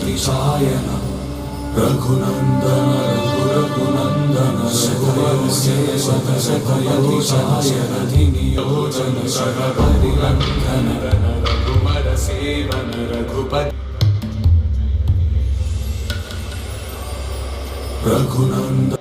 अतिशायन रघुनन्दन रघुनन्दन रघुवर seven शतयतिशायन नियोजन शरहरिरन्धन रघुवर seven Raghupati Raghunandan